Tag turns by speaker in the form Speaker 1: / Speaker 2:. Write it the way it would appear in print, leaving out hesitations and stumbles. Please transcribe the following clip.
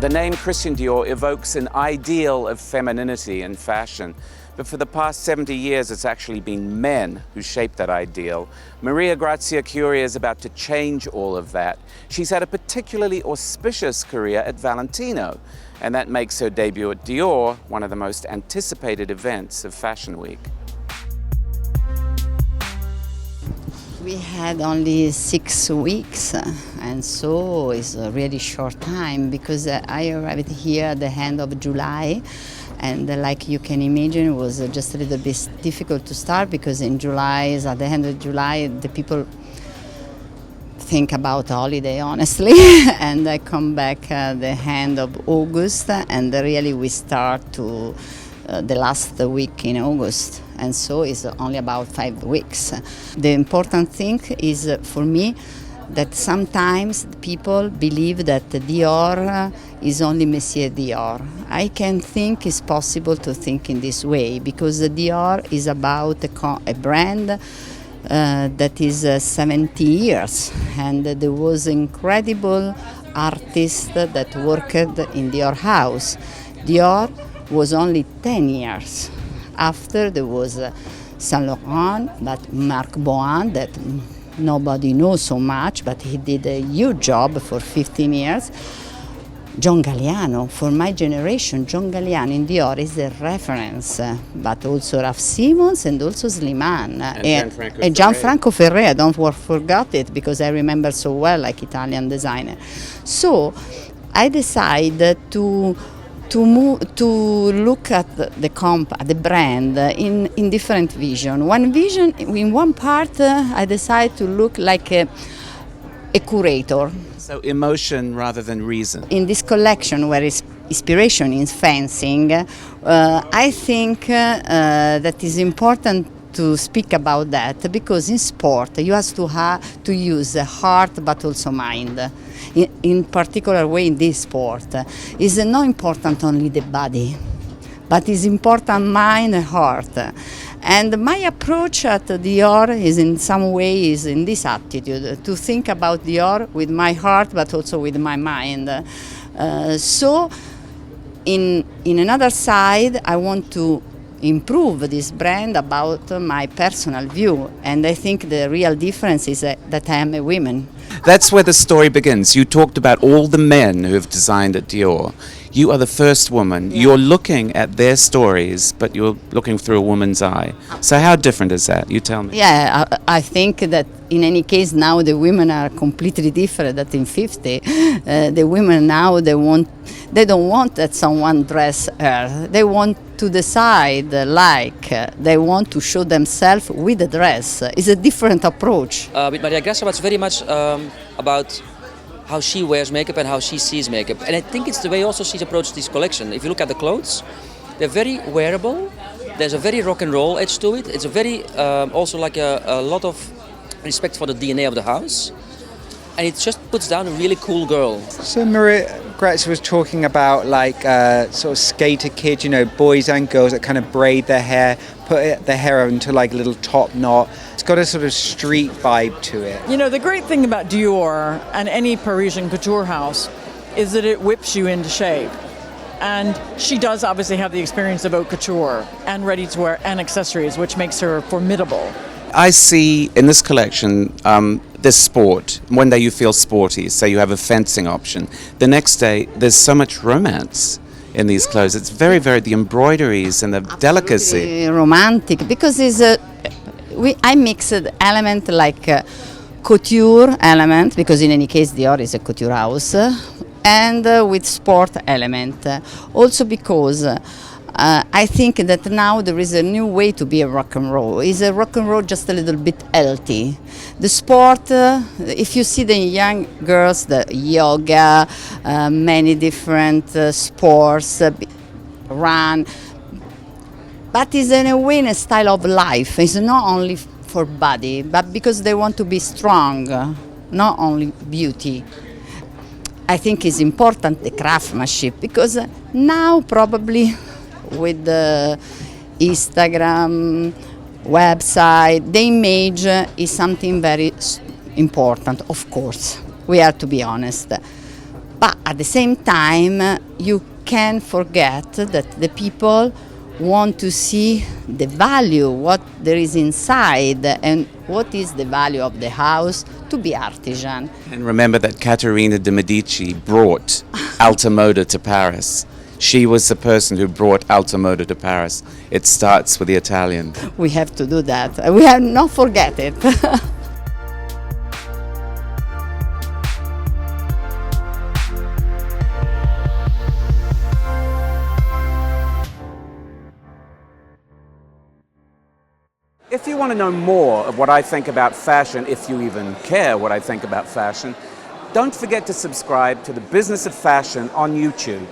Speaker 1: The name Christian Dior evokes an ideal of femininity in fashion, but for the past 70 years it's actually been men who shaped that ideal. Maria Grazia Chiuri is about to change all of that. She's had a particularly auspicious career at Valentino, and that makes her debut at Dior one of the most anticipated events of Fashion Week.
Speaker 2: We had only 6 weeks, and so it's a really short time because I arrived here at the end of July, and like you can imagine, it was just a little bit difficult to start because in July, at the end of July, the people think about holiday, honestly, and I come back at the end of August, and really we start to the last week in August, and so it's only about 5 weeks. The important thing is for me that sometimes people believe that Dior is only Monsieur Dior. I can think it's possible to think in this way because Dior is about a brand that is 70 years, and there was incredible artist that worked in Dior house. Dior was only 10 years. After there was Saint Laurent, but Marc Bohan that nobody knows so much, but he did a huge job for 15 years. John Galliano, for my generation, John Galliano in Dior is a reference, but also Raf Simons and also Slimane. And Gianfranco Ferré, don't forget it because I remember so well, like Italian designer. So I decided to look at the brand in different vision. One vision, in one part, I decided to look like a curator.
Speaker 1: So emotion rather than reason.
Speaker 2: In this collection, where inspiration is fencing, I think that is important to speak about that because in sport you have to use heart but also mind. In particular way in this sport, is not important only the body, but is important mind and heart. And my approach at Dior is in some way is in this attitude, to think about Dior with my heart but also with my mind. So in another side, I want to improve this brand about my personal view, and I think the real difference is that I am a woman.
Speaker 1: That's where the story begins. You talked about all the men who have designed at Dior. You are the first woman. Yeah. You're looking at their stories, but you're looking through a woman's eye. So how different is that? You tell me.
Speaker 2: Yeah, I think that in any case now the women are completely different than in 50. The women now, they don't want that someone dress her. They want to decide they want to show themselves with the dress. It's a different approach.
Speaker 3: With Maria Grazia, it's very much about how she wears makeup and how she sees makeup. And I think it's the way also she's approached this collection. If you look at the clothes, they're very wearable. There's a very rock and roll edge to it. It's a very, also like a lot of respect for the DNA of the house. And it just puts down a really cool girl.
Speaker 4: So Maria Grazia was talking about like sort of skater kids, you know, boys and girls that kind of braid their hair, put their hair into like a little top knot. It's got a sort of street vibe to it.
Speaker 5: You know, the great thing about Dior and any Parisian couture house is that it whips you into shape. And she does obviously have the experience of haute couture and ready-to-wear and accessories, which makes her formidable.
Speaker 1: I see in this collection this sport. One day you feel sporty, so you have a fencing option. The next day there's so much romance in these clothes. It's very, very, the embroideries and the delicacy.
Speaker 2: Romantic, because I mixed element like couture element, because in any case Dior is a couture house, and with sport element. Also because I think that now there is a new way to be a rock and roll. Is a rock and roll just a little bit healthy. The sport, if you see the young girls, the yoga, many different sports, run, but it's in a way a style of life. It's not only for body, but because they want to be strong, not only beauty. I think it's important the craftsmanship, because now probably with the Instagram, website, the image is something very important, of course. We have to be honest. But at the same time, you can't forget that the people want to see the value, what there is inside, and what is the value of the house to be artisan.
Speaker 1: And remember that Caterina de' Medici brought Alta Moda to Paris. She was the person who brought Alta Moda to Paris. It starts with the Italian.
Speaker 2: We have to do that. We have not forget it.
Speaker 1: If you want to know more of what I think about fashion, if you even care what I think about fashion, don't forget to subscribe to The Business of Fashion on YouTube.